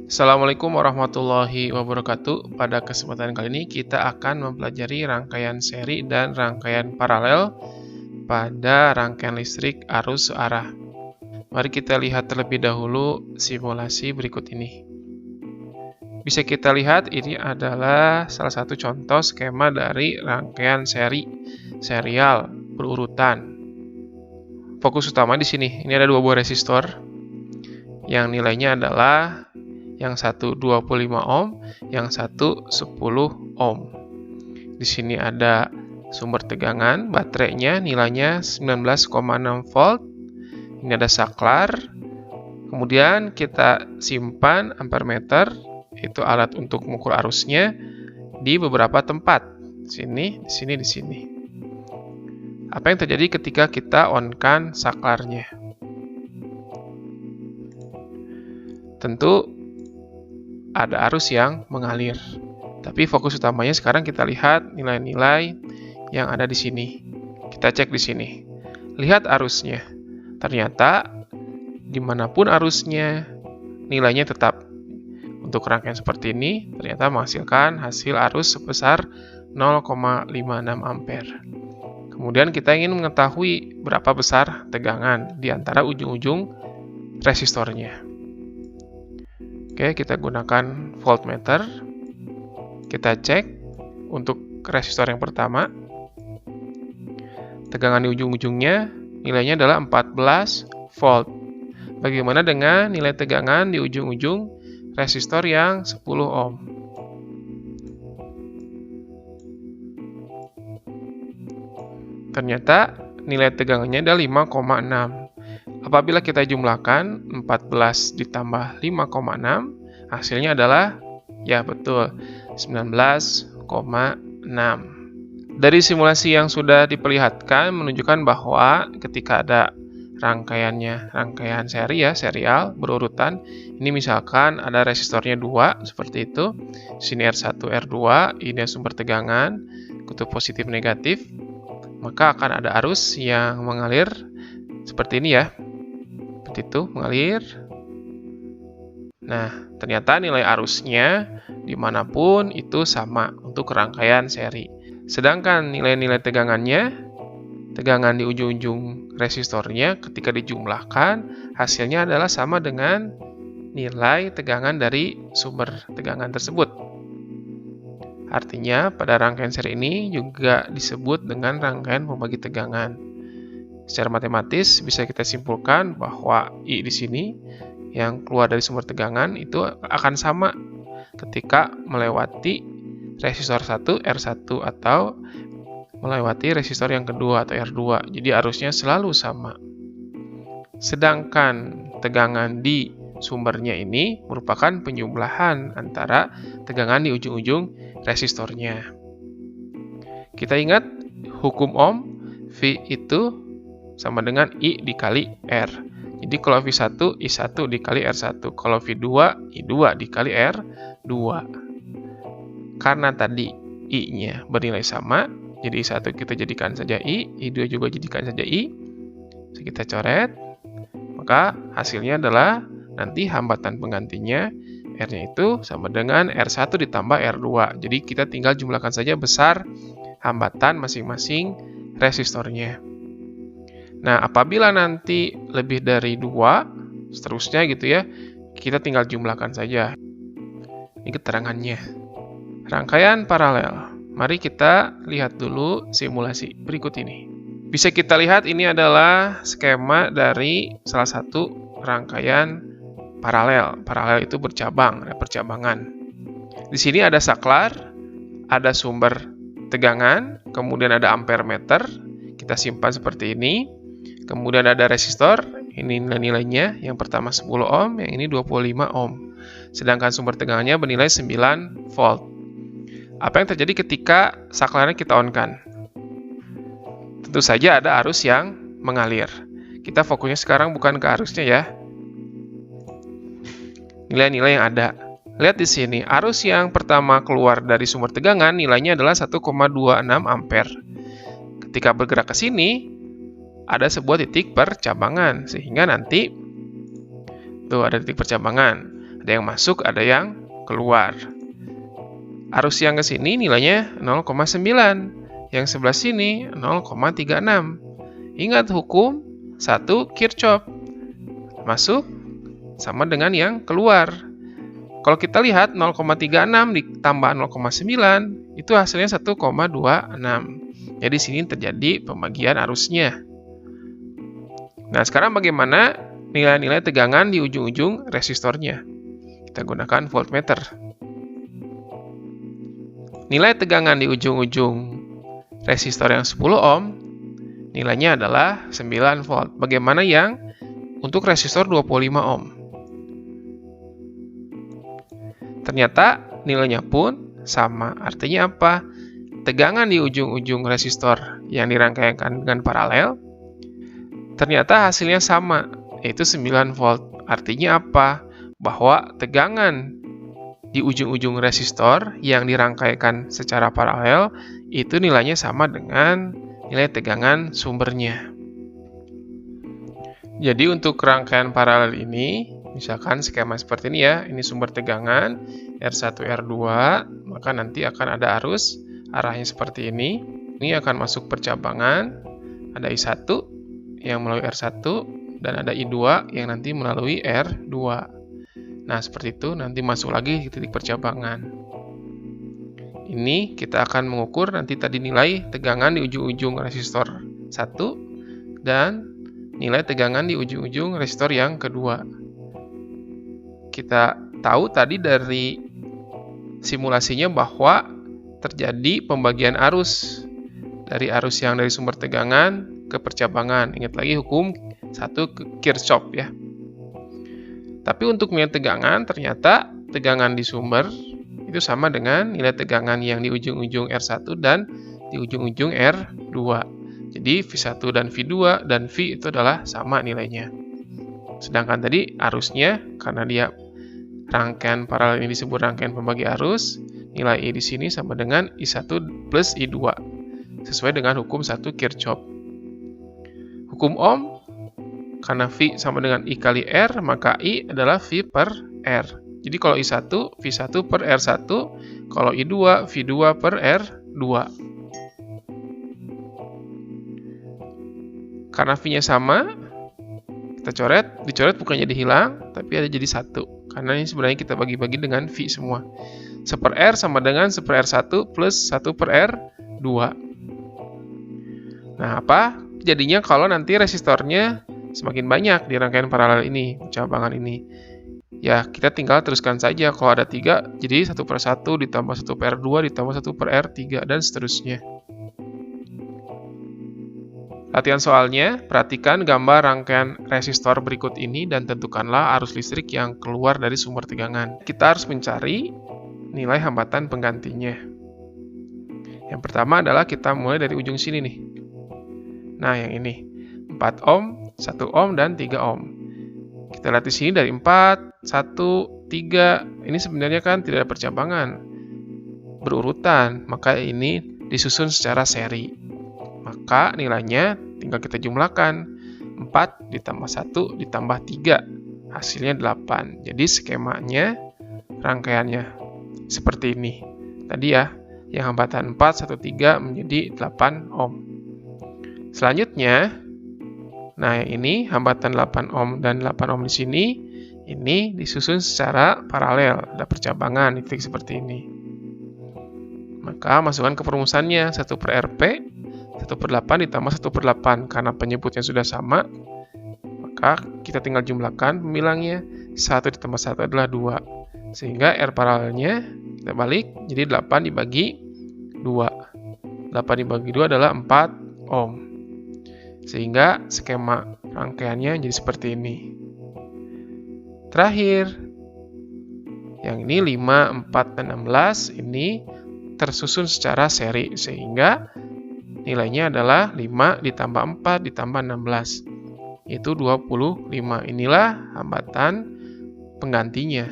Assalamualaikum warahmatullahi wabarakatuh. Pada kesempatan kali ini kita akan mempelajari rangkaian seri dan rangkaian paralel pada rangkaian listrik arus searah. Mari kita lihat terlebih dahulu simulasi berikut ini. Bisa kita lihat ini adalah salah satu contoh skema dari rangkaian serial berurutan. Fokus utama di sini. Ini ada dua buah resistor yang nilainya adalah yang satu 25 ohm, yang satu 10 ohm. Di sini ada sumber tegangan, baterainya nilainya 19,6 volt. Ini ada saklar. Kemudian kita simpan ampermeter, itu alat untuk mengukur arusnya di beberapa tempat. Di sini. Apa yang terjadi ketika kita on-kan saklarnya? Tentu ada arus yang mengalir. Tapi fokus utamanya sekarang kita lihat nilai-nilai yang ada di sini. Kita cek di sini. Lihat arusnya. Ternyata dimanapun arusnya, nilainya tetap. Untuk rangkaian seperti ini, ternyata menghasilkan hasil arus sebesar 0,56 ampere. Kemudian kita ingin mengetahui berapa besar tegangan di antara ujung-ujung resistornya. Oke, kita gunakan voltmeter. Kita cek untuk resistor yang pertama. Tegangan di ujung-ujungnya nilainya adalah 14 volt. Bagaimana dengan nilai tegangan di ujung-ujung resistor yang 10 ohm? Ternyata nilai tegangannya adalah 5,6. Apabila kita jumlahkan 14 ditambah 5,6, hasilnya adalah, ya betul, 19,6. Dari simulasi yang sudah diperlihatkan menunjukkan bahwa ketika ada rangkaian serial berurutan, ini misalkan ada resistornya 2 seperti itu. Sini R1, R2, ini sumber tegangan, kutub positif negatif, maka akan ada arus yang mengalir seperti ini ya. Seperti itu, mengalir. Nah, ternyata nilai arusnya dimanapun itu sama untuk rangkaian seri. Sedangkan nilai-nilai tegangannya, tegangan di ujung-ujung resistornya ketika dijumlahkan, hasilnya adalah sama dengan nilai tegangan dari sumber tegangan tersebut. Artinya, pada rangkaian seri ini juga disebut dengan rangkaian pembagi tegangan. Secara matematis bisa kita simpulkan bahwa I di sini yang keluar dari sumber tegangan itu akan sama ketika melewati resistor 1 R1 atau melewati resistor yang kedua atau R2. Jadi arusnya selalu sama. Sedangkan tegangan di sumbernya ini merupakan penjumlahan antara tegangan di ujung-ujung resistornya. Kita ingat hukum Ohm, V itu sama dengan I dikali R. Jadi kalau V1, I1 dikali R1. Kalau V2, I2 dikali R2. Karena tadi I-nya bernilai sama, jadi I1 kita jadikan saja I, I2 juga jadikan saja I. Kita coret, maka hasilnya adalah nanti hambatan penggantinya, R-nya itu sama dengan R1 ditambah R2. Jadi kita tinggal jumlahkan saja besar hambatan masing-masing resistornya. Nah, apabila nanti lebih dari 2, seterusnya gitu ya, kita tinggal jumlahkan saja. Ini keterangannya. Rangkaian paralel. Mari kita lihat dulu simulasi berikut ini. Bisa kita lihat ini adalah skema dari salah satu rangkaian paralel. Paralel itu bercabang, ada percabangan. Di sini ada saklar, ada sumber tegangan, kemudian ada ampermeter. Kita simpan seperti ini. Kemudian ada resistor, ini nilai-nilainya, yang pertama 10 ohm, yang ini 25 ohm. Sedangkan sumber tegangannya bernilai 9 volt. Apa yang terjadi ketika saklarnya kita on-kan? Tentu saja ada arus yang mengalir. Kita fokusnya sekarang bukan ke arusnya ya. Nilai-nilai yang ada. Lihat di sini, arus yang pertama keluar dari sumber tegangan nilainya adalah 1,26 ampere. Ketika bergerak ke sini, ada sebuah titik percabangan, sehingga nanti tuh ada titik percabangan. Ada yang masuk, ada yang keluar. Arus yang ke sini nilainya 0,9. Yang sebelah sini 0,36. Ingat hukum 1 Kirchhoff. Masuk sama dengan yang keluar. Kalau kita lihat 0,36 ditambah 0,9 itu hasilnya 1,26. Jadi sini terjadi pembagian arusnya. Nah, sekarang bagaimana nilai-nilai tegangan di ujung-ujung resistornya? Kita gunakan voltmeter. Nilai tegangan di ujung-ujung resistor yang 10 ohm nilainya adalah 9 volt. Bagaimana yang untuk resistor 25 ohm? Ternyata nilainya pun sama. Artinya apa? Tegangan di ujung-ujung resistor yang dirangkaikan dengan paralel ternyata hasilnya sama, yaitu 9 volt. Artinya apa? Bahwa tegangan di ujung-ujung resistor yang dirangkaikan secara paralel itu nilainya sama dengan nilai tegangan sumbernya. Jadi untuk rangkaian paralel ini, misalkan skema seperti ini ya, ini sumber tegangan R1, R2, maka nanti akan ada arus arahnya seperti ini. Ini akan masuk percabangan, ada I1 yang melalui R1 dan ada I2 yang nanti melalui R2. Nah, seperti itu nanti masuk lagi ke titik percabangan. Ini kita akan mengukur nanti tadi nilai tegangan di ujung-ujung resistor 1 dan nilai tegangan di ujung-ujung resistor yang kedua. Kita tahu tadi dari simulasinya bahwa terjadi pembagian arus dari arus yang dari sumber tegangan ke percabangan. Ingat lagi hukum 1 Kirchhoff ya. Tapi untuk nilai tegangan, ternyata tegangan di sumber itu sama dengan nilai tegangan yang di ujung-ujung R1 dan di ujung-ujung R2. Jadi V1 dan V2 dan V itu adalah sama nilainya. Sedangkan tadi arusnya, karena dia rangkaian paralel ini disebut rangkaian pembagi arus, nilai I di sini sama dengan I1 plus I2. Sesuai dengan hukum 1 Kirchhoff. Hukum Ohm, karena V sama dengan I kali R, maka I adalah V per R. Jadi kalau I1, V1 per R1, kalau I2, V2 per R2. Karena V-nya sama, kita coret, dicoret bukan jadi hilang, tapi ada jadi 1. Karena ini sebenarnya kita bagi-bagi dengan V semua. 1 per R sama dengan 1 per R1 plus 1 per R2. Nah, apa jadinya kalau nanti resistornya semakin banyak di rangkaian paralel ini, cabangan ini? Ya, kita tinggal teruskan saja. Kalau ada 3, jadi 1 per 1 ditambah 1 per R2 ditambah 1 per R3 dan seterusnya. Latihan soalnya, perhatikan gambar rangkaian resistor berikut ini dan tentukanlah arus listrik yang keluar dari sumber tegangan. Kita harus mencari nilai hambatan penggantinya. Yang pertama adalah kita mulai dari ujung sini nih. Nah, yang ini. 4 ohm, 1 ohm, dan 3 ohm. Kita lihat di sini dari 4, 1, 3. Ini sebenarnya kan tidak ada percabangan. Berurutan, maka ini disusun secara seri. Maka nilainya tinggal kita jumlahkan. 4 ditambah 1 ditambah 3. Hasilnya 8. Jadi skemanya, rangkaiannya seperti ini. Tadi ya, yang hambatan 4, 1, 3 menjadi 8 ohm. Selanjutnya, nah yang ini hambatan 8 ohm dan 8 ohm di sini, ini disusun secara paralel. Ada percabangan di titik seperti ini. Maka masukkan ke perumusannya 1 per Rp, 1 per 8 ditambah 1 per 8. Karena penyebutnya sudah sama, maka kita tinggal jumlahkan pembilangnya. 1 ditambah 1 adalah 2. Sehingga R paralelnya kita balik, jadi 8 dibagi 2. 8 dibagi 2 adalah 4 ohm. Sehingga skema rangkaiannya jadi seperti ini. Terakhir, yang ini 5, 4, dan 16 ini tersusun secara seri. Sehingga nilainya adalah 5 ditambah 4 ditambah 16. Itu 25. Inilah hambatan penggantinya.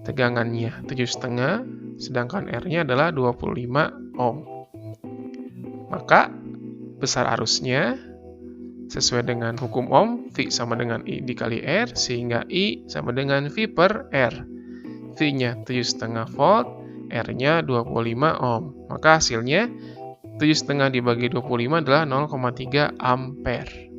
Tegangannya 7,5, sedangkan R-nya adalah 25 ohm. Maka besar arusnya sesuai dengan hukum Ohm, V sama dengan I dikali R, sehingga I sama dengan V per R. V-nya 7,5 volt, R-nya 25 ohm. Maka hasilnya 7,5 dibagi 25 adalah 0,3 ampere.